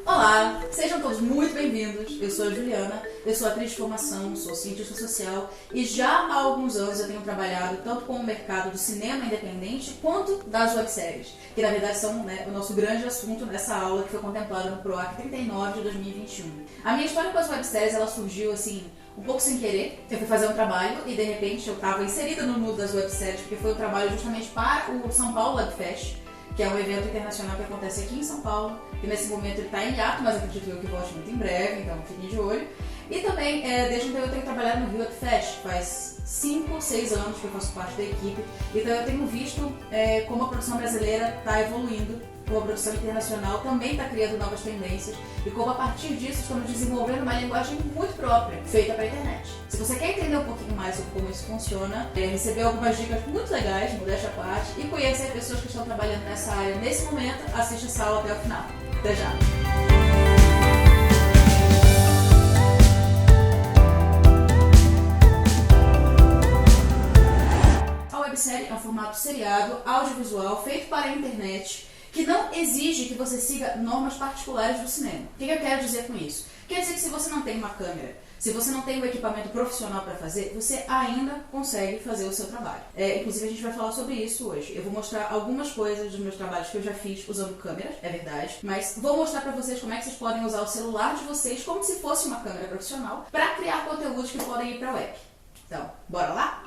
Olá, sejam todos muito bem-vindos. Eu sou a Juliana, eu sou atriz de formação, sou cientista social e já há alguns anos eu tenho trabalhado tanto com o mercado do cinema independente quanto das webséries, que na verdade são o nosso grande assunto nessa aula que foi contemplada no PROAC 39 de 2021. A minha história com as webséries ela surgiu assim um pouco sem querer. Eu fui fazer um trabalho e de repente eu estava inserida no mundo das webséries porque foi um trabalho justamente para o São Paulo Webfest, que é um evento internacional que acontece aqui em São Paulo, e nesse momento ele está em hiato, mas acredito eu que volte muito em breve, então fiquem de olho. E também, desde então eu tenho trabalhado no Rio Webfest, faz 5, 6 anos que eu faço parte da equipe, então eu tenho visto como a produção brasileira está evoluindo, como a produção internacional também está criando novas tendências, e como a partir disso estamos desenvolvendo uma linguagem muito própria, feita para a internet. Se você quer entender um pouquinho mais sobre como isso funciona, receber algumas dicas muito legais, modéstia à parte, e conhecer pessoas que estão trabalhando nessa área nesse momento, assista essa aula até o final. Até já! A websérie é um formato seriado, audiovisual, feito para a internet, que não exige que você siga normas particulares do cinema. O que eu quero dizer com isso? Quer dizer que se você não tem uma câmera, se você não tem um equipamento profissional para fazer, você ainda consegue fazer o seu trabalho. Inclusive a gente vai falar sobre isso hoje. Eu vou mostrar algumas coisas dos meus trabalhos que eu já fiz usando câmeras, é verdade, mas vou mostrar para vocês como é que vocês podem usar o celular de vocês como se fosse uma câmera profissional para criar conteúdos que podem ir para a web. Então, bora lá?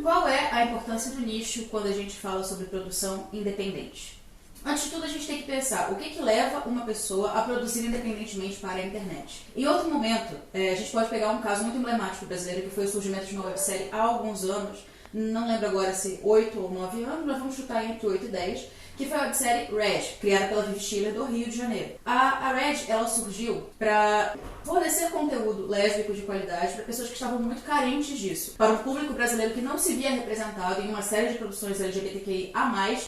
Qual é a importância do nicho quando a gente fala sobre produção independente? Antes de tudo, a gente tem que pensar o que leva uma pessoa a produzir independentemente para a internet. Em outro momento, a gente pode pegar um caso muito emblemático brasileiro, que foi o surgimento de uma websérie há alguns anos, não lembro agora se 8 ou 9 anos, mas vamos chutar entre 8 e 10, que foi a websérie Red, criada pela Vivi Schiller do Rio de Janeiro. A Red, ela surgiu para fornecer conteúdo lésbico de qualidade para pessoas que estavam muito carentes disso, para um público brasileiro que não se via representado em uma série de produções LGBTQIA+,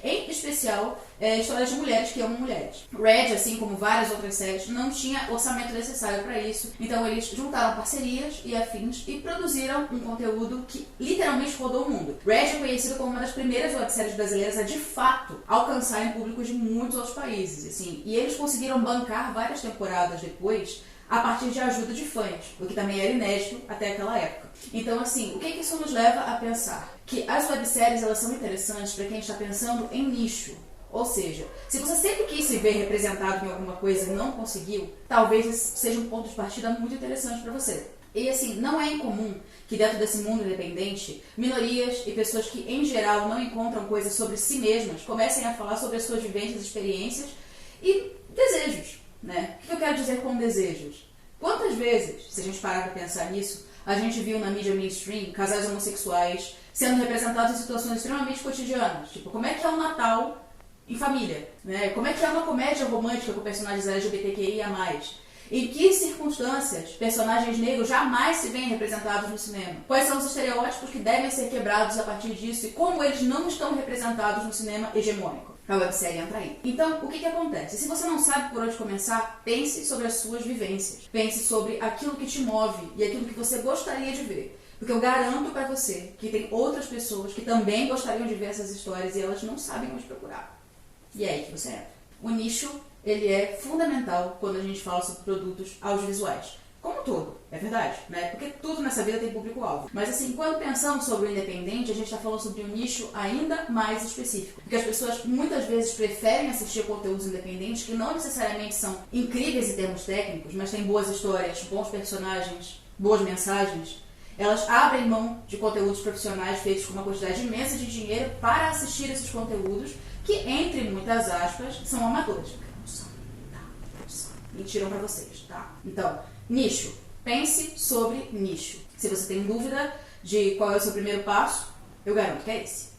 em especial histórias de mulheres que amam mulheres. Red, assim como várias outras séries, não tinha orçamento necessário para isso, então eles juntaram parcerias e afins e produziram um conteúdo que literalmente rodou o mundo. Red é conhecido como uma das primeiras webséries brasileiras a de fato alcançarem públicos de muitos outros países, assim, e eles conseguiram bancar várias temporadas depois a partir de ajuda de fãs, o que também era inédito até aquela época. Então, assim, o que isso nos leva a pensar? Que as webséries elas são interessantes para quem está pensando em nicho. Ou seja, se você sempre quis se ver representado em alguma coisa e não conseguiu, talvez esse seja um ponto de partida muito interessante para você. E assim, não é incomum que dentro desse mundo independente, minorias e pessoas que em geral não encontram coisas sobre si mesmas comecem a falar sobre as suas vivências, experiências e desejos, né? O que eu quero dizer com desejos? Quantas vezes, se a gente parar para pensar nisso, a gente viu na mídia mainstream casais homossexuais sendo representados em situações extremamente cotidianas, tipo, como é que é o Natal em família, né? Como é que é uma comédia romântica com personagens LGBTQIA+. Em que circunstâncias personagens negros jamais se veem representados no cinema? Quais são os estereótipos que devem ser quebrados a partir disso e como eles não estão representados no cinema hegemônico? A websérie entra aí. Então, o que acontece? Se você não sabe por onde começar, pense sobre as suas vivências. Pense sobre aquilo que te move e aquilo que você gostaria de ver. Porque eu garanto pra você que tem outras pessoas que também gostariam de ver essas histórias e elas não sabem onde procurar. E é aí que você entra. O nicho, ele é fundamental quando a gente fala sobre produtos audiovisuais. Como todo, é verdade, né? Porque tudo nessa vida tem público-alvo. Mas assim, quando pensamos sobre o independente, a gente está falando sobre um nicho ainda mais específico. Porque as pessoas muitas vezes preferem assistir conteúdos independentes que não necessariamente são incríveis em termos técnicos, mas têm boas histórias, bons personagens, boas mensagens. Elas abrem mão de conteúdos profissionais feitos com uma quantidade imensa de dinheiro para assistir esses conteúdos que, entre muitas aspas, são amadores. Mentiram pra vocês, tá? Então, nicho. Pense sobre nicho. Se você tem dúvida de qual é o seu primeiro passo, eu garanto que é esse.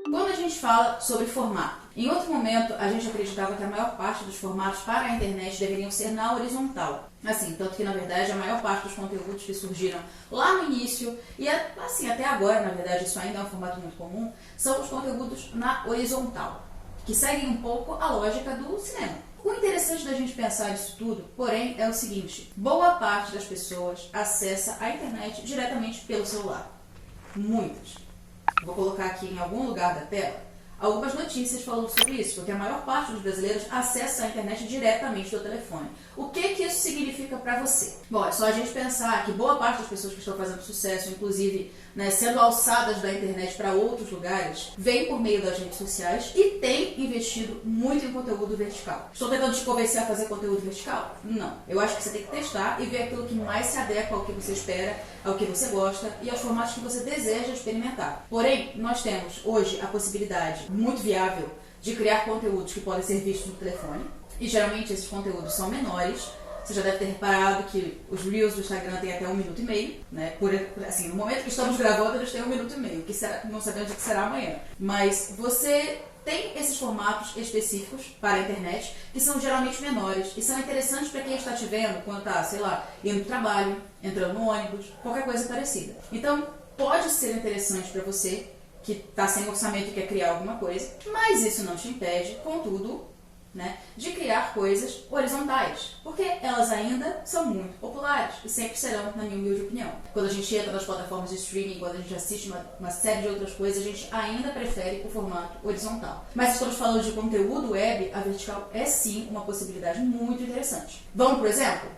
Quando a gente fala sobre formato, em outro momento a gente acreditava que a maior parte dos formatos para a internet deveriam ser na horizontal. Assim, tanto que na verdade a maior parte dos conteúdos que surgiram lá no início, e assim até agora na verdade isso ainda é um formato muito comum, são os conteúdos na horizontal, que seguem um pouco a lógica do cinema. O interessante da gente pensar nisso tudo, porém, é o seguinte: boa parte das pessoas acessa a internet diretamente pelo celular. Muitas. vou colocar aqui em algum lugar da tela, algumas notícias falando sobre isso, porque a maior parte dos brasileiros acessa a internet diretamente do telefone. O que isso significa para você? Bom, é só a gente pensar que boa parte das pessoas que estão fazendo sucesso, inclusive sendo alçadas da internet para outros lugares, vem por meio das redes sociais e tem investido muito em conteúdo vertical. Estou tentando te convencer a fazer conteúdo vertical? Não. Eu acho que você tem que testar e ver aquilo que mais se adequa ao que você espera, ao que você gosta e aos formatos que você deseja experimentar. Porém, nós temos hoje a possibilidade muito viável de criar conteúdos que podem ser vistos no telefone e geralmente esses conteúdos são menores. Você já deve ter reparado que os Reels do Instagram têm até 1 minuto e meio, né? Assim, no momento que estamos gravando, eles têm 1 minuto e meio, que será, não sabemos o que será amanhã. Mas você tem esses formatos específicos para a internet que são geralmente menores e são interessantes para quem está te vendo quando está, sei lá, indo para o trabalho, entrando no ônibus, qualquer coisa parecida. Então, pode ser interessante para você que está sem orçamento e quer criar alguma coisa, mas isso não te impede, contudo, de criar coisas horizontais, porque elas ainda são muito populares e sempre serão, na minha humilde opinião. Quando a gente entra nas plataformas de streaming, quando a gente assiste uma série de outras coisas, a gente ainda prefere o formato horizontal. Mas se estamos falando de conteúdo web, a vertical é sim uma possibilidade muito interessante. Vamos, por exemplo?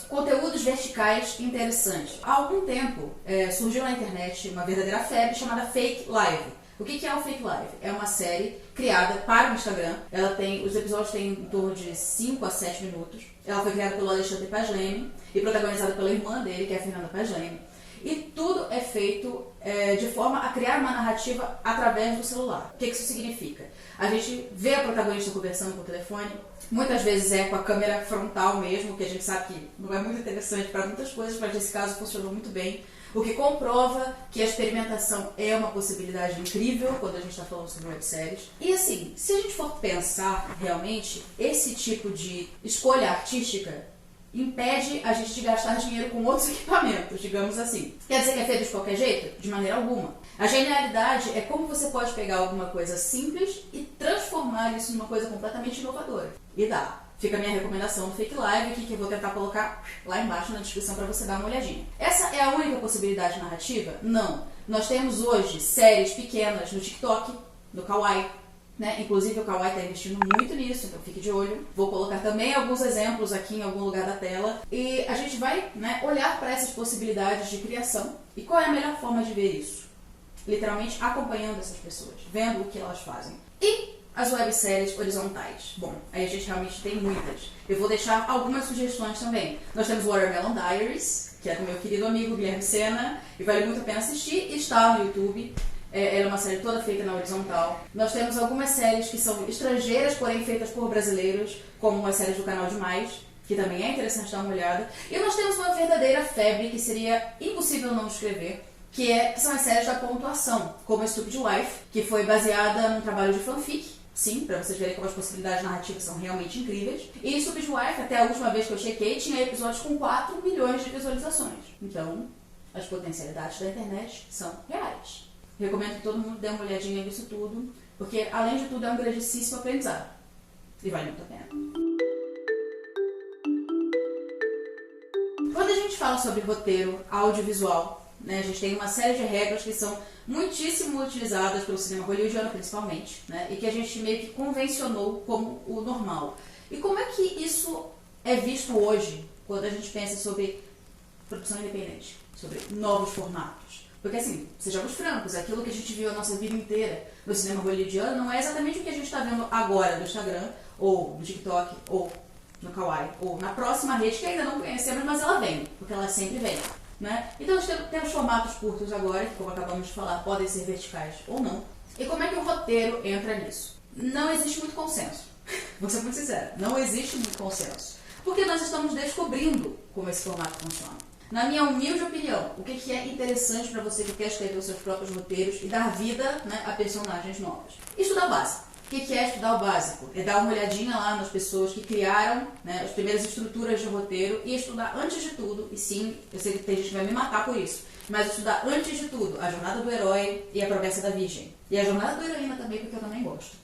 Conteúdos verticais interessantes. Há algum tempo surgiu na internet uma verdadeira febre chamada Fake Live. O que é o Fake Live? É uma série criada para o Instagram. Os episódios têm em torno de 5 a 7 minutos. Ela foi criada pelo Alexandre Paz Leme e protagonizada pela irmã dele, que é a Fernanda Paz Leme. E tudo é feito de forma a criar uma narrativa através do celular. O que isso significa? A gente vê a protagonista conversando com o telefone, muitas vezes é com a câmera frontal mesmo, que a gente sabe que não é muito interessante para muitas coisas, mas nesse caso funcionou muito bem. O que comprova que a experimentação é uma possibilidade incrível quando a gente está falando sobre webséries. E assim, se a gente for pensar realmente, esse tipo de escolha artística impede a gente de gastar dinheiro com outros equipamentos, digamos assim. Quer dizer que é feito de qualquer jeito? De maneira alguma. A genialidade é como você pode pegar alguma coisa simples e transformar isso numa coisa completamente inovadora. E dá. Fica a minha recomendação do Fake Live aqui, que eu vou tentar colocar lá embaixo na descrição para você dar uma olhadinha. Essa é a única possibilidade narrativa? Não. Nós temos hoje séries pequenas no TikTok, no Kawaii, Inclusive o Kawaii está investindo muito nisso, então fique de olho. Vou colocar também alguns exemplos aqui em algum lugar da tela. E a gente vai olhar para essas possibilidades de criação. E qual é a melhor forma de ver isso? Literalmente acompanhando essas pessoas, vendo o que elas fazem. E as webséries horizontais. Bom, aí a gente realmente tem muitas. Eu vou deixar algumas sugestões também. Nós temos Watermelon Diaries, que é do meu querido amigo Guilherme Sena, e vale muito a pena assistir, e está no YouTube. Ela é uma série toda feita na horizontal. Nós temos algumas séries que são estrangeiras, porém feitas por brasileiros, como as séries do Canal Demais, que também é interessante dar uma olhada. E nós temos uma verdadeira febre que seria impossível não descrever, que são as séries da pontuação, como a Stupid Wife, que foi baseada num trabalho de fanfic. Sim, para vocês verem como as possibilidades narrativas são realmente incríveis. E Stupid Wife, até a última vez que eu chequei, tinha episódios com 4 milhões de visualizações. Então, as potencialidades da internet são reais. Recomendo que todo mundo dê uma olhadinha nisso tudo, porque, além de tudo, é um grandíssimo aprendizado. E vale muito a pena. Quando a gente fala sobre roteiro audiovisual, a gente tem uma série de regras que são muitíssimo utilizadas pelo cinema hollywoodiano, principalmente, e que a gente meio que convencionou como o normal. E como é que isso é visto hoje, quando a gente pensa sobre produção independente, sobre novos formatos? Porque assim, sejamos francos, aquilo que a gente viu a nossa vida inteira no cinema hollywoodiano não é exatamente o que a gente está vendo agora no Instagram, ou no TikTok, ou no Kawaii, ou na próxima rede que ainda não conhecemos, mas ela vem, porque ela sempre vem. Então nós temos formatos curtos agora, que como acabamos de falar, podem ser verticais ou não. E como é que o roteiro entra nisso? Não existe muito consenso. Vou ser muito sincera, não existe muito consenso. Porque nós estamos descobrindo como esse formato funciona. Na minha humilde opinião, o que é interessante para você que quer escrever os seus próprios roteiros e dar vida a personagens novos? Estudar o básico. O que é estudar o básico? É dar uma olhadinha lá nas pessoas que criaram as primeiras estruturas de roteiro e estudar antes de tudo, e sim, eu sei que tem gente que vai me matar por isso, mas estudar antes de tudo a jornada do herói e a promessa da virgem. E a jornada da heroína também, porque eu também gosto.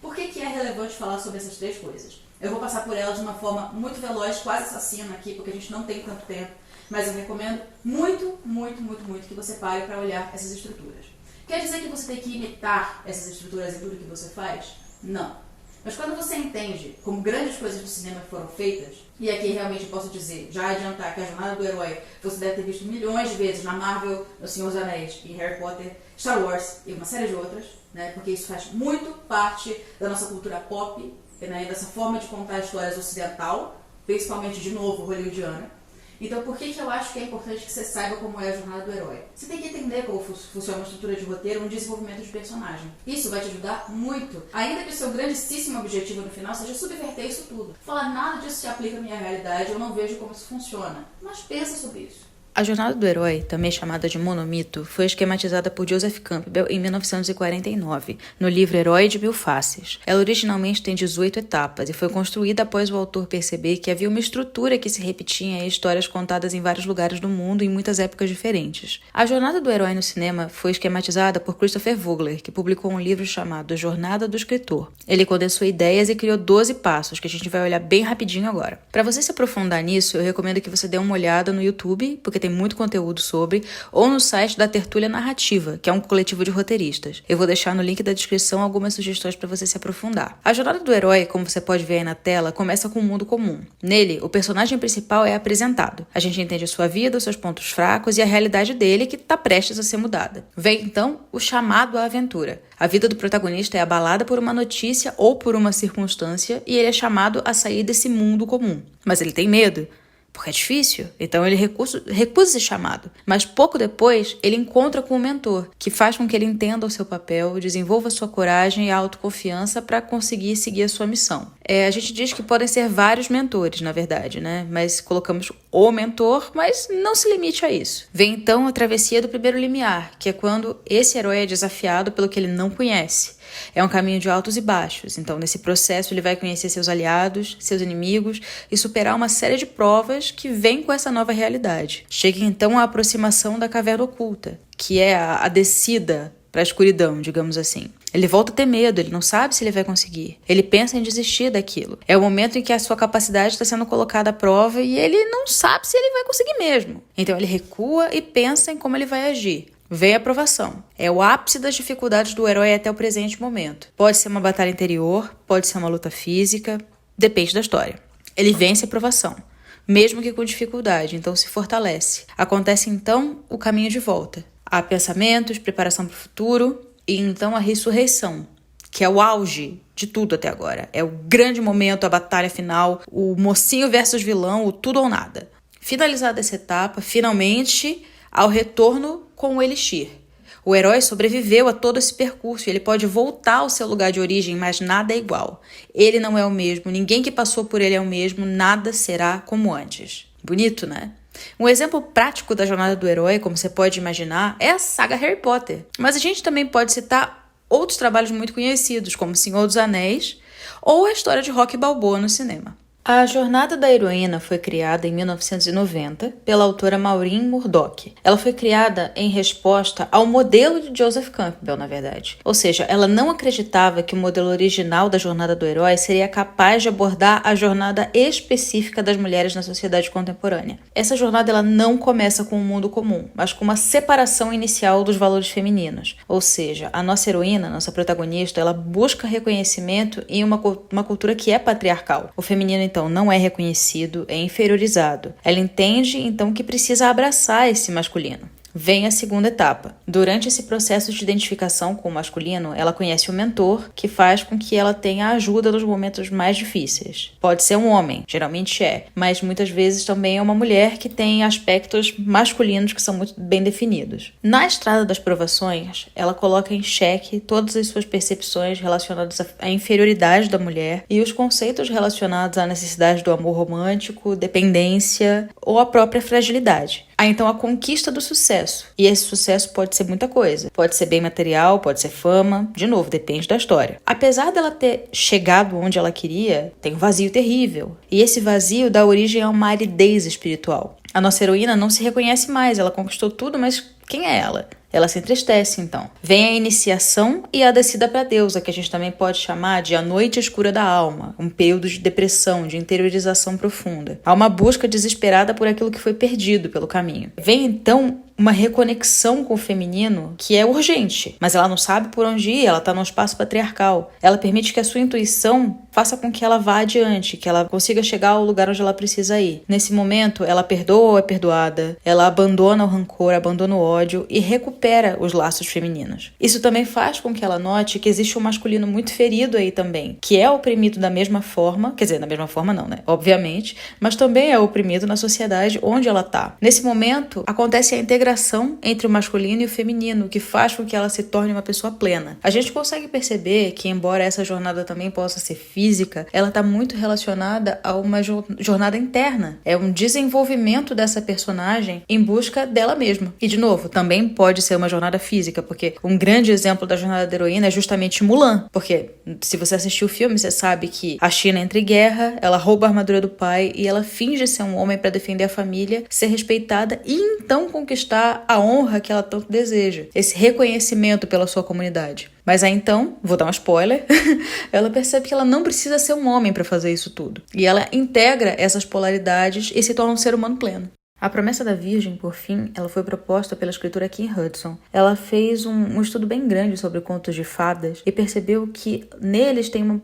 Por que é relevante falar sobre essas três coisas? Eu vou passar por elas de uma forma muito veloz, quase assassina aqui, porque a gente não tem tanto tempo. Mas eu recomendo muito, muito, muito, muito que você pare para olhar essas estruturas. Quer dizer que você tem que imitar essas estruturas em tudo que você faz? Não. Mas quando você entende como grandes coisas do cinema foram feitas, e aqui realmente posso dizer, já adiantar que a jornada do herói você deve ter visto milhões de vezes na Marvel, no Senhor dos Anéis, em Harry Potter, Star Wars e uma série de outras, né? Porque isso faz muito parte da nossa cultura pop, né? E dessa forma de contar histórias ocidental, principalmente, de novo, hollywoodiana. Então, por que eu acho que é importante que você saiba como é a jornada do herói? Você tem que entender como funciona uma estrutura de roteiro, um desenvolvimento de personagem. Isso vai te ajudar muito, ainda que o seu grandíssimo objetivo no final seja subverter isso tudo. Falar nada disso se aplica à minha realidade, eu não vejo como isso funciona. Mas pensa sobre isso. A jornada do herói, também chamada de monomito, foi esquematizada por Joseph Campbell em 1949, no livro Herói de Mil Faces. Ela originalmente tem 18 etapas e foi construída após o autor perceber que havia uma estrutura que se repetia em histórias contadas em vários lugares do mundo em muitas épocas diferentes. A jornada do herói no cinema foi esquematizada por Christopher Vogler, que publicou um livro chamado Jornada do Escritor. Ele condensou ideias e criou 12 passos, que a gente vai olhar bem rapidinho agora. Para você se aprofundar nisso, eu recomendo que você dê uma olhada no YouTube, porque tem muito conteúdo sobre, ou no site da Tertúlia Narrativa, que é um coletivo de roteiristas. Eu vou deixar no link da descrição algumas sugestões para você se aprofundar. A jornada do herói, como você pode ver aí na tela, começa com um mundo comum. Nele, o personagem principal é apresentado. A gente entende a sua vida, os seus pontos fracos e a realidade dele que está prestes a ser mudada. Vem então o chamado à aventura. A vida do protagonista é abalada por uma notícia ou por uma circunstância e ele é chamado a sair desse mundo comum. Mas ele tem medo. Porque é difícil, então ele recusa esse chamado. Mas pouco depois, ele encontra com o mentor, que faz com que ele entenda o seu papel, desenvolva sua coragem e a autoconfiança para conseguir seguir a sua missão. A gente diz que podem ser vários mentores, na verdade, né? Mas colocamos o mentor, mas não se limite a isso. Vem então a travessia do primeiro limiar, que é quando esse herói é desafiado pelo que ele não conhece. É um caminho de altos e baixos, então nesse processo ele vai conhecer seus aliados, seus inimigos e superar uma série de provas que vêm com essa nova realidade. Chega então a aproximação da caverna oculta, que é a descida para a escuridão, digamos assim. Ele volta a ter medo, ele não sabe se ele vai conseguir. Ele pensa em desistir daquilo. É o momento em que a sua capacidade está sendo colocada à prova e ele não sabe se ele vai conseguir mesmo. Então ele recua e pensa em como ele vai agir. Vem a aprovação. É o ápice das dificuldades do herói até o presente momento. Pode ser uma batalha interior, pode ser uma luta física, depende da história. Ele vence a aprovação, mesmo que com dificuldade, então se fortalece. Acontece então o caminho de volta. Há pensamentos, preparação para o futuro e então a ressurreição, que é o auge de tudo até agora. É o grande momento, a batalha final, o mocinho versus vilão, o tudo ou nada. Finalizada essa etapa, finalmente, ao retorno com o Elixir. O herói sobreviveu a todo esse percurso e ele pode voltar ao seu lugar de origem, mas nada é igual. Ele não é o mesmo, ninguém que passou por ele é o mesmo, nada será como antes. Bonito, né? Um exemplo prático da jornada do herói, como você pode imaginar, é a saga Harry Potter. Mas a gente também pode citar outros trabalhos muito conhecidos, como Senhor dos Anéis ou a história de Rocky Balboa no cinema. A jornada da heroína foi criada em 1990 pela autora Maureen Murdock. Ela foi criada em resposta ao modelo de Joseph Campbell, na verdade. Ou seja, ela não acreditava que o modelo original da jornada do herói seria capaz de abordar a jornada específica das mulheres na sociedade contemporânea. Essa jornada ela não começa com um mundo comum, mas com uma separação inicial dos valores femininos. Ou seja, a nossa heroína, nossa protagonista, ela busca reconhecimento em uma cultura que é patriarcal. O feminino, então, não é reconhecido, é inferiorizado. Ela entende, então, que precisa abraçar esse masculino. Vem a segunda etapa. Durante esse processo de identificação com o masculino, ela conhece o mentor, que faz com que ela tenha ajuda nos momentos mais difíceis. Pode ser um homem, geralmente é, mas muitas vezes também é uma mulher que tem aspectos masculinos que são muito bem definidos. Na estrada das provações, ela coloca em xeque todas as suas percepções relacionadas à inferioridade da mulher e os conceitos relacionados à necessidade do amor romântico, dependência ou a própria fragilidade. Há então a conquista do sucesso. E esse sucesso pode ser muita coisa. Pode ser bem material, pode ser fama. De novo, depende da história. Apesar dela ter chegado onde ela queria, tem um vazio terrível. E esse vazio dá origem a uma aridez espiritual. A nossa heroína não se reconhece mais. Ela conquistou tudo, mas quem é ela? Ela se entristece, então. Vem a iniciação e a descida para a deusa, que a gente também pode chamar de a noite escura da alma, um período de depressão, de interiorização profunda. Há uma busca desesperada por aquilo que foi perdido pelo caminho. Vem, então, uma reconexão com o feminino que é urgente, mas ela não sabe por onde ir, ela está num espaço patriarcal. Ela permite que a sua intuição faça com que ela vá adiante, que ela consiga chegar ao lugar onde ela precisa ir. Nesse momento, ela perdoa ou é perdoada, ela abandona o rancor, abandona o ódio e recupera os laços femininos. Isso também faz com que ela note que existe um masculino muito ferido aí também, que é oprimido da mesma forma, quer dizer, da mesma forma não, né? Obviamente, mas também é oprimido na sociedade onde ela está. Nesse momento, acontece a integração entre o masculino e o feminino, que faz com que ela se torne uma pessoa plena. A gente consegue perceber que, embora essa jornada também possa ser física, ela está muito relacionada a uma jornada interna. É um desenvolvimento dessa personagem em busca dela mesma. E, de novo, também pode ser uma jornada física, porque um grande exemplo da jornada da heroína é justamente Mulan. Porque, se você assistiu o filme, você sabe que a China entra em guerra, ela rouba a armadura do pai e ela finge ser um homem para defender a família, ser respeitada e então conquistar a honra que ela tanto deseja. Esse reconhecimento pela sua comunidade. Mas aí então, vou dar um spoiler, ela percebe que ela não precisa ser um homem para fazer isso tudo. E ela integra essas polaridades e se torna um ser humano pleno. A Promessa da Virgem, por fim, ela foi proposta pela escritora Kim Hudson. Ela fez um estudo bem grande sobre contos de fadas e percebeu que neles tem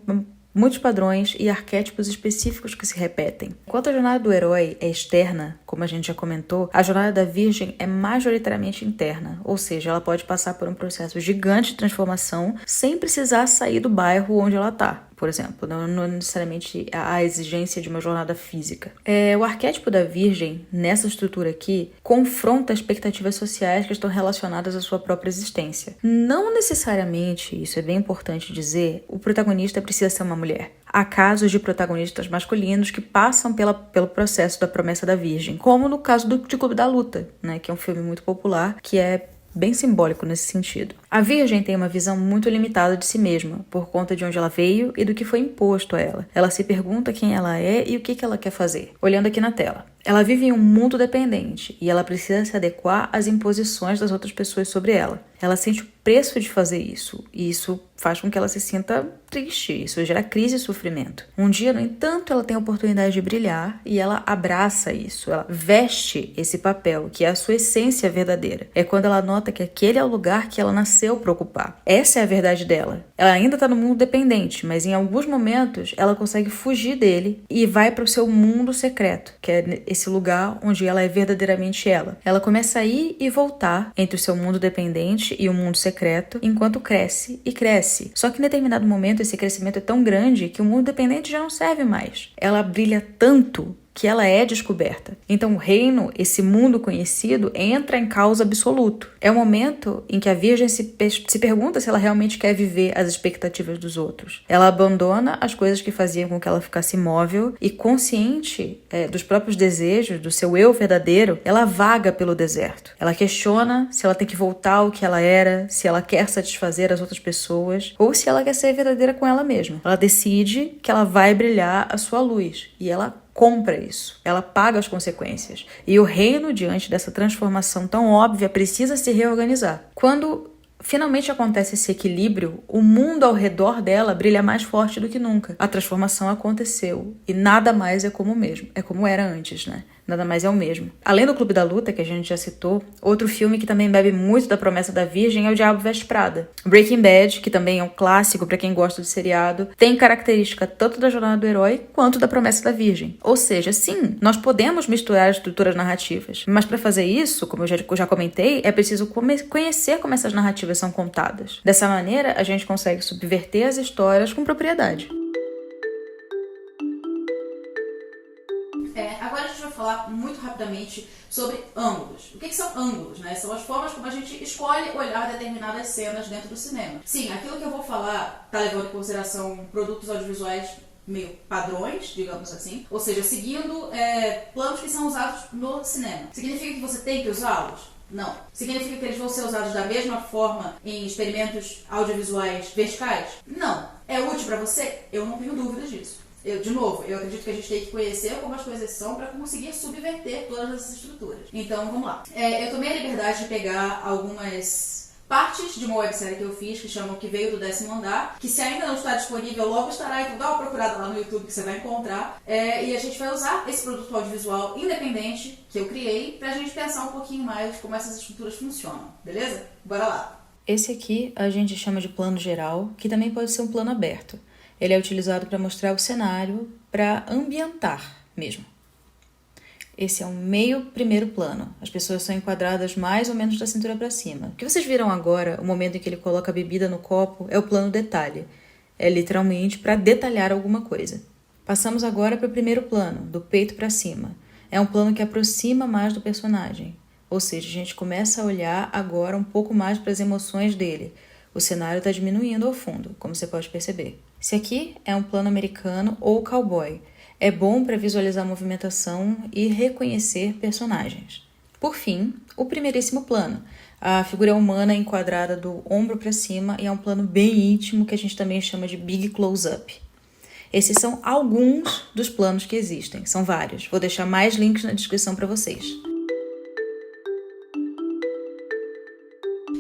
muitos padrões e arquétipos específicos que se repetem. Enquanto a jornada do herói é externa, como a gente já comentou, a jornada da Virgem é majoritariamente interna, ou seja, ela pode passar por um processo gigante de transformação sem precisar sair do bairro onde ela está. Por exemplo, não necessariamente a exigência de uma jornada física. O arquétipo da Virgem, nessa estrutura aqui, confronta expectativas sociais que estão relacionadas à sua própria existência. Não necessariamente, isso é bem importante dizer, o protagonista precisa ser uma mulher. Há casos de protagonistas masculinos que passam pelo processo da Promessa da Virgem, como no caso de Clube da Luta, né, que é um filme muito popular, que é bem simbólico nesse sentido. A Virgem tem uma visão muito limitada de si mesma, por conta de onde ela veio e do que foi imposto a ela. Ela se pergunta quem ela é e o que ela quer fazer. Olhando aqui na tela. Ela vive em um mundo dependente e ela precisa se adequar às imposições das outras pessoas sobre ela. Ela sente o preço de fazer isso e isso faz com que ela se sinta triste. Isso gera crise e sofrimento. Um dia, no entanto, ela tem a oportunidade de brilhar e ela abraça isso. Ela veste esse papel, que é a sua essência verdadeira. É quando ela nota que aquele é o lugar que ela nasceu para ocupar. Essa é a verdade dela. Ela ainda está no mundo dependente, mas em alguns momentos ela consegue fugir dele e vai para o seu mundo secreto, que é esse lugar onde ela é verdadeiramente ela. Ela começa a ir e voltar entre o seu mundo dependente e o mundo secreto, enquanto cresce e cresce. Só que em determinado momento esse crescimento é tão grande que o mundo dependente já não serve mais. Ela brilha tanto que ela é descoberta. Então o reino, esse mundo conhecido, entra em caos absoluto. É o momento em que a Virgem se pergunta se ela realmente quer viver as expectativas dos outros. Ela abandona as coisas que faziam com que ela ficasse imóvel e, consciente dos próprios desejos, do seu eu verdadeiro, ela vaga pelo deserto. Ela questiona se ela tem que voltar ao que ela era, se ela quer satisfazer as outras pessoas ou se ela quer ser verdadeira com ela mesma. Ela decide que ela vai brilhar a sua luz e ela compra isso, ela paga as consequências. E o reino, diante dessa transformação tão óbvia, precisa se reorganizar. Quando finalmente acontece esse equilíbrio, o mundo ao redor dela brilha mais forte do que nunca. A transformação aconteceu e nada mais é como o mesmo, é como era antes, né? Nada mais é o mesmo. Além do Clube da Luta, que a gente já citou, outro filme que também bebe muito da Promessa da Virgem é O Diabo Veste Prada. Breaking Bad, que também é um clássico para quem gosta de seriado, tem característica tanto da jornada do herói quanto da Promessa da Virgem. Ou seja, sim, nós podemos misturar as estruturas narrativas, mas para fazer isso, como eu já comentei, é preciso conhecer como essas narrativas são contadas. Dessa maneira, a gente consegue subverter as histórias com propriedade. Agora a gente vai falar muito rapidamente sobre ângulos. O que são ângulos, né? São as formas como a gente escolhe olhar determinadas cenas dentro do cinema. Sim, aquilo que eu vou falar está levando em consideração produtos audiovisuais meio padrões, digamos assim, ou seja, seguindo planos que são usados no cinema. Significa que você tem que usá-los? Não. Significa que eles vão ser usados da mesma forma em experimentos audiovisuais verticais? Não. É útil para você? Eu não tenho dúvidas disso. Eu acredito que a gente tem que conhecer como as coisas são para conseguir subverter todas essas estruturas. Então, vamos lá. Eu tomei a liberdade de pegar algumas partes de uma websérie que eu fiz, que chamam Que Veio do 10º Andar, que se ainda não está disponível, logo estará, então dá uma procurada lá no YouTube que você vai encontrar. E a gente vai usar esse produto audiovisual independente que eu criei pra gente pensar um pouquinho mais de como essas estruturas funcionam, beleza? Bora lá! Esse aqui a gente chama de plano geral, que também pode ser um plano aberto. Ele é utilizado para mostrar o cenário, para ambientar mesmo. Esse é o meio primeiro plano. As pessoas são enquadradas mais ou menos da cintura para cima. O que vocês viram agora, o momento em que ele coloca a bebida no copo, é o plano detalhe. É literalmente para detalhar alguma coisa. Passamos agora para o primeiro plano, do peito para cima. É um plano que aproxima mais do personagem. Ou seja, a gente começa a olhar agora um pouco mais para as emoções dele. O cenário está diminuindo ao fundo, como você pode perceber. Esse aqui é um plano americano ou cowboy. É bom para visualizar a movimentação e reconhecer personagens. Por fim, o primeiríssimo plano. A figura humana é enquadrada do ombro para cima e é um plano bem íntimo que a gente também chama de big close-up. Esses são alguns dos planos que existem, são vários. Vou deixar mais links na descrição para vocês.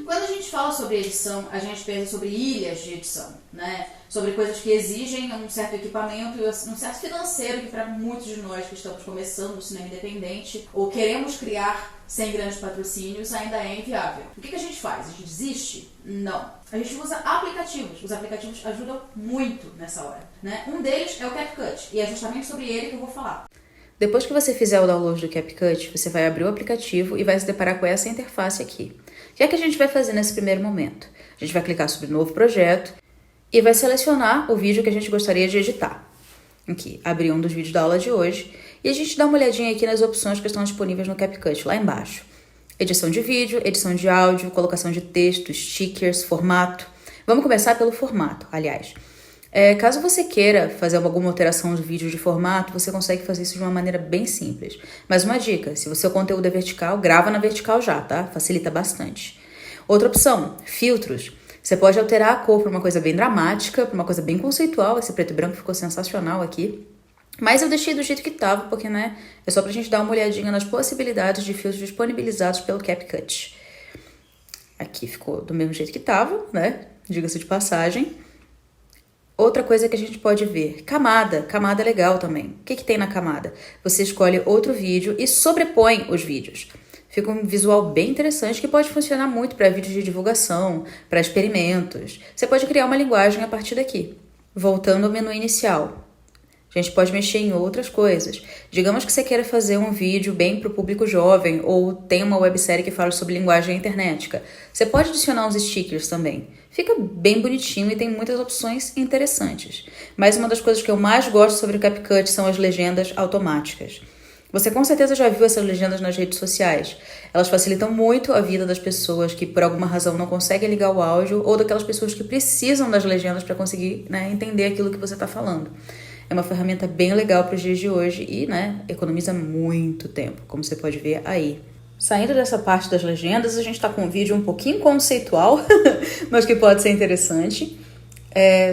Quando a gente fala sobre edição, a gente pensa sobre ilhas de edição, né? Sobre coisas que exigem um certo equipamento e um certo financeiro que para muitos de nós que estamos começando no cinema independente ou queremos criar sem grandes patrocínios ainda é inviável. O que a gente faz? A gente desiste? Não. A gente usa aplicativos. Os aplicativos ajudam muito nessa hora, né? Um deles é o CapCut e é justamente sobre ele que eu vou falar. Depois que você fizer o download do CapCut, você vai abrir o aplicativo e vai se deparar com essa interface aqui. O que é que a gente vai fazer nesse primeiro momento? A gente vai clicar sobre novo projeto e vai selecionar o vídeo que a gente gostaria de editar. Aqui, abrir um dos vídeos da aula de hoje e a gente dá uma olhadinha aqui nas opções que estão disponíveis no CapCut, lá embaixo. Edição de vídeo, edição de áudio, colocação de texto, stickers, formato. Vamos começar pelo formato, aliás. Caso você queira fazer alguma alteração do vídeo de formato, você consegue fazer isso de uma maneira bem simples. Mas uma dica, se o seu conteúdo é vertical, grava na vertical já, tá? Facilita bastante. Outra opção, filtros. Você pode alterar a cor para uma coisa bem dramática, para uma coisa bem conceitual. Esse preto e branco ficou sensacional aqui. Mas eu deixei do jeito que estava, porque, né, é só pra gente dar uma olhadinha nas possibilidades de filtros disponibilizados pelo CapCut. Aqui ficou do mesmo jeito que estava, né? Diga-se de passagem. Outra coisa que a gente pode ver, camada é legal também. O que tem na camada? Você escolhe outro vídeo e sobrepõe os vídeos. Fica um visual bem interessante que pode funcionar muito para vídeos de divulgação, para experimentos. Você pode criar uma linguagem a partir daqui. Voltando ao menu inicial. A gente pode mexer em outras coisas. Digamos que você queira fazer um vídeo bem para o público jovem ou tem uma websérie que fala sobre linguagem internética. Você pode adicionar uns stickers também. Fica bem bonitinho e tem muitas opções interessantes. Mas uma das coisas que eu mais gosto sobre o CapCut são as legendas automáticas. Você com certeza já viu essas legendas nas redes sociais. Elas facilitam muito a vida das pessoas que por alguma razão não conseguem ligar o áudio ou daquelas pessoas que precisam das legendas para conseguir, né, entender aquilo que você está falando. É uma ferramenta bem legal para os dias de hoje e, né, economiza muito tempo, como você pode ver aí. Saindo dessa parte das legendas, a gente está com um vídeo um pouquinho conceitual, mas que pode ser interessante.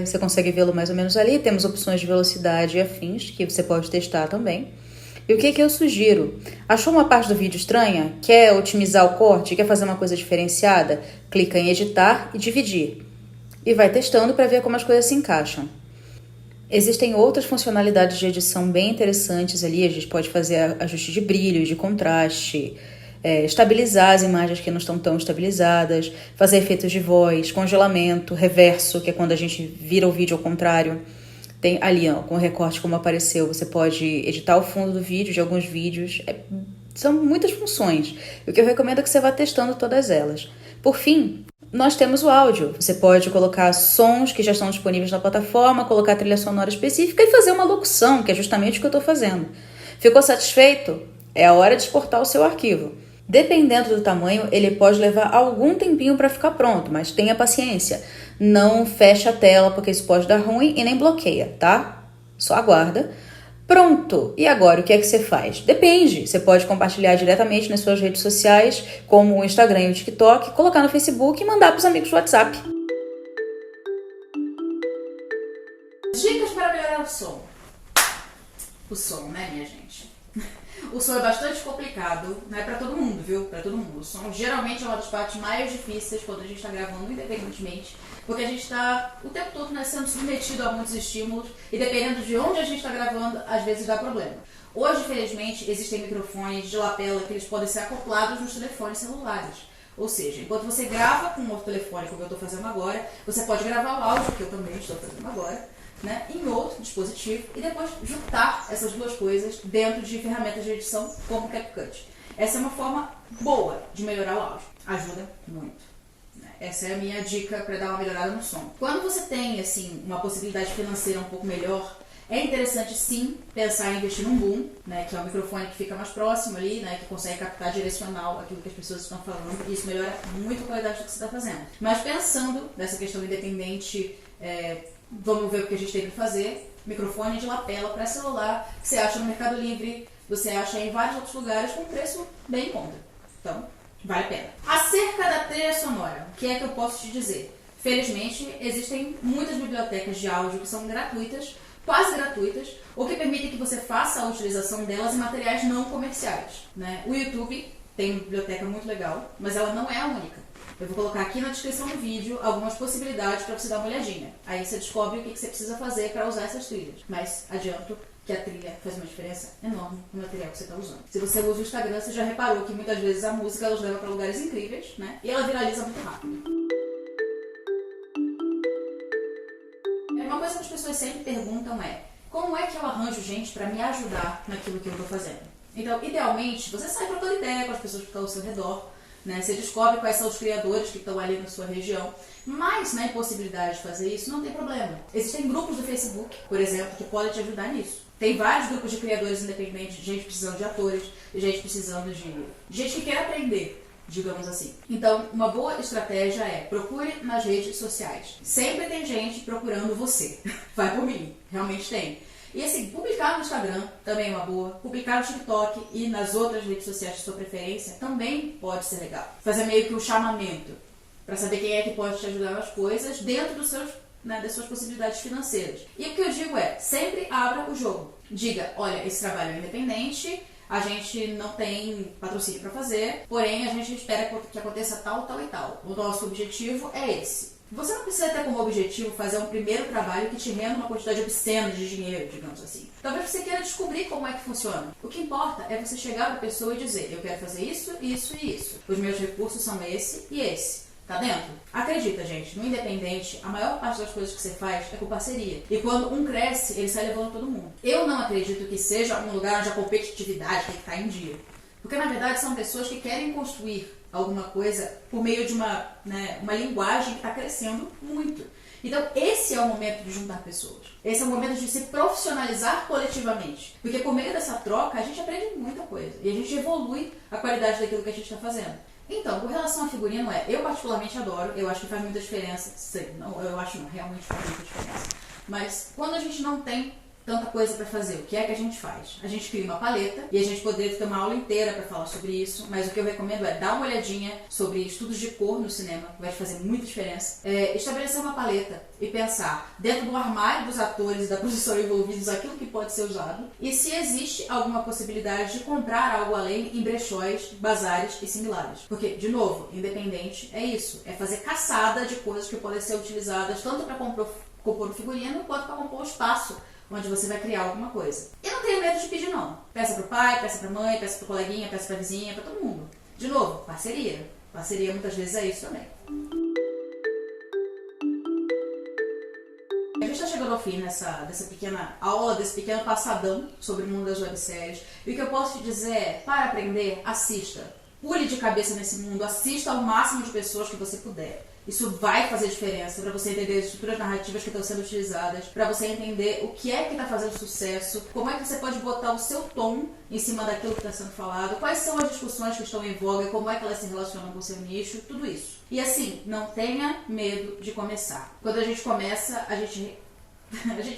Você consegue vê-lo mais ou menos ali. Temos opções de velocidade e afins, que você pode testar também. E o que eu sugiro? Achou uma parte do vídeo estranha? Quer otimizar o corte? Quer fazer uma coisa diferenciada? Clica em editar e dividir. E vai testando para ver como as coisas se encaixam. Existem outras funcionalidades de edição bem interessantes ali. A gente pode fazer ajuste de brilho, de contraste, estabilizar as imagens que não estão tão estabilizadas, fazer efeitos de voz, congelamento, reverso, que é quando a gente vira o vídeo ao contrário. Tem ali, ó, com o recorte como apareceu, você pode editar o fundo do vídeo, de alguns vídeos. São muitas funções. E o que eu recomendo é que você vá testando todas elas. Por fim, nós temos o áudio. Você pode colocar sons que já estão disponíveis na plataforma, colocar trilha sonora específica e fazer uma locução, que é justamente o que eu estou fazendo. Ficou satisfeito? É a hora de exportar o seu arquivo. Dependendo do tamanho, ele pode levar algum tempinho para ficar pronto, mas tenha paciência. Não fecha a tela, porque isso pode dar ruim e nem bloqueia, tá? Só aguarda. Pronto! E agora, o que é que você faz? Depende. Você pode compartilhar diretamente nas suas redes sociais, como o Instagram e o TikTok, colocar no Facebook e mandar para os amigos do WhatsApp. Dicas para melhorar o som. O som, né, minha gente? O som é bastante complicado, não é pra todo mundo, viu? Pra todo mundo. O som geralmente é uma das partes mais difíceis quando a gente tá gravando independentemente, porque a gente tá o tempo todo, né, sendo submetido a muitos estímulos e dependendo de onde a gente tá gravando, às vezes dá problema. Hoje, felizmente, existem microfones de lapela que eles podem ser acoplados nos telefones celulares. Ou seja, enquanto você grava com um outro telefone, como eu estou fazendo agora, você pode gravar o áudio, que eu também estou fazendo agora, né, em outro dispositivo e depois juntar essas duas coisas dentro de ferramentas de edição como o CapCut. Essa é uma forma boa de melhorar o áudio. Ajuda muito. Essa é a minha dica para dar uma melhorada no som. Quando você tem assim, uma possibilidade financeira um pouco melhor, é interessante sim pensar em investir num boom, né, que é um microfone que fica mais próximo ali, né, que consegue captar direcional aquilo que as pessoas estão falando, e isso melhora muito a qualidade do que você está fazendo. Mas pensando nessa questão independente, vamos ver o que a gente tem para fazer. Microfone de lapela para celular, que você acha no Mercado Livre, você acha em vários outros lugares com preço bem em conta. Então, vale a pena. Acerca da trilha sonora, o que é que eu posso te dizer? Felizmente, existem muitas bibliotecas de áudio que são gratuitas, quase gratuitas, ou que permitem que você faça a utilização delas em materiais não comerciais, né? O YouTube tem uma biblioteca muito legal, mas ela não é a única. Eu vou colocar aqui na descrição do vídeo algumas possibilidades para você dar uma olhadinha. Aí você descobre o que você precisa fazer para usar essas trilhas. Mas adianto que a trilha faz uma diferença enorme no material que você está usando. Se você usa o Instagram, você já reparou que muitas vezes a música ela leva para lugares incríveis, né? E ela viraliza muito rápido. Uma coisa que as pessoas sempre perguntam é: como é que eu arranjo gente para me ajudar naquilo que eu estou fazendo? Então, idealmente, você sai trocando ideia com as pessoas que estão ao seu redor, né? Você descobre quais são os criadores que estão ali na sua região, mas na impossibilidade de fazer isso não tem problema. Existem grupos do Facebook, por exemplo, que podem te ajudar nisso. Tem vários grupos de criadores independentes, gente precisando de atores, gente precisando de gente que quer aprender, digamos assim. Então, uma boa estratégia é: procure nas redes sociais. Sempre tem gente procurando você. Vai por mim, realmente tem. E assim, publicar no Instagram também é uma boa. Publicar no TikTok e nas outras redes sociais de sua preferência também pode ser legal. Fazer meio que um chamamento para saber quem é que pode te ajudar nas coisas dentro dos seus, né, das suas possibilidades financeiras. E o que eu digo é: sempre abra o jogo. Diga: olha, esse trabalho é independente, a gente não tem patrocínio para fazer, porém a gente espera que aconteça tal, tal e tal. O nosso objetivo é esse. Você não precisa ter como objetivo fazer um primeiro trabalho que te renda uma quantidade obscena de dinheiro, digamos assim. Talvez você queira descobrir como é que funciona. O que importa é você chegar para a pessoa e dizer: eu quero fazer isso, isso e isso. Os meus recursos são esse e esse. Tá dentro? Acredita, gente, no independente, a maior parte das coisas que você faz é com parceria. E quando um cresce, ele sai levando todo mundo. Eu não acredito que seja um lugar onde a competitividade tem que estar em dia. Porque, na verdade, são pessoas que querem construir alguma coisa por meio de uma linguagem que está crescendo muito. Então, esse é o momento de juntar pessoas. Esse é o momento de se profissionalizar coletivamente. Porque por meio dessa troca, a gente aprende muita coisa. E a gente evolui a qualidade daquilo que a gente está fazendo. Então, com relação a figurino, eu particularmente adoro. Eu acho que faz muita diferença. Sei, não, eu acho não, realmente faz muita diferença. Mas quando a gente não tem tanta coisa para fazer, o que é que a gente faz? A gente cria uma paleta, e a gente poderia ter uma aula inteira para falar sobre isso, mas o que eu recomendo é dar uma olhadinha sobre estudos de cor no cinema, que vai te fazer muita diferença. Estabelecer uma paleta e pensar dentro do armário dos atores e da produção envolvidos aquilo que pode ser usado, e se existe alguma possibilidade de comprar algo além em brechóis, bazares e similares. Porque, de novo, independente é isso, é fazer caçada de coisas que podem ser utilizadas tanto para compor o figurino quanto para compor o espaço onde você vai criar alguma coisa. E não tenha medo de pedir não. Peça pro pai, peça pra mãe, peça pro coleguinha, peça pra vizinha, pra todo mundo. De novo, parceria. Parceria muitas vezes é isso também. A gente está chegando ao fim dessa pequena aula, desse pequeno passadão sobre o mundo das webséries. E o que eu posso te dizer é: para aprender, assista. Pule de cabeça nesse mundo, assista ao máximo de pessoas que você puder. Isso vai fazer diferença para você entender as estruturas narrativas que estão sendo utilizadas, para você entender o que é que está fazendo sucesso, como é que você pode botar o seu tom em cima daquilo que está sendo falado, quais são as discussões que estão em voga, como é que elas se relacionam com o seu nicho, tudo isso. E assim, não tenha medo de começar. Quando a gente começa, a gente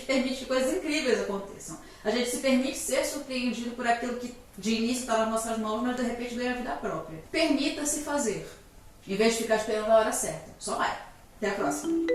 permite que coisas incríveis aconteçam. A gente se permite ser surpreendido por aquilo que de início está nas nossas mãos, mas de repente ganha vida própria. Permita-se fazer. Em vez de ficar esperando a hora certa. Só vai. Até a próxima.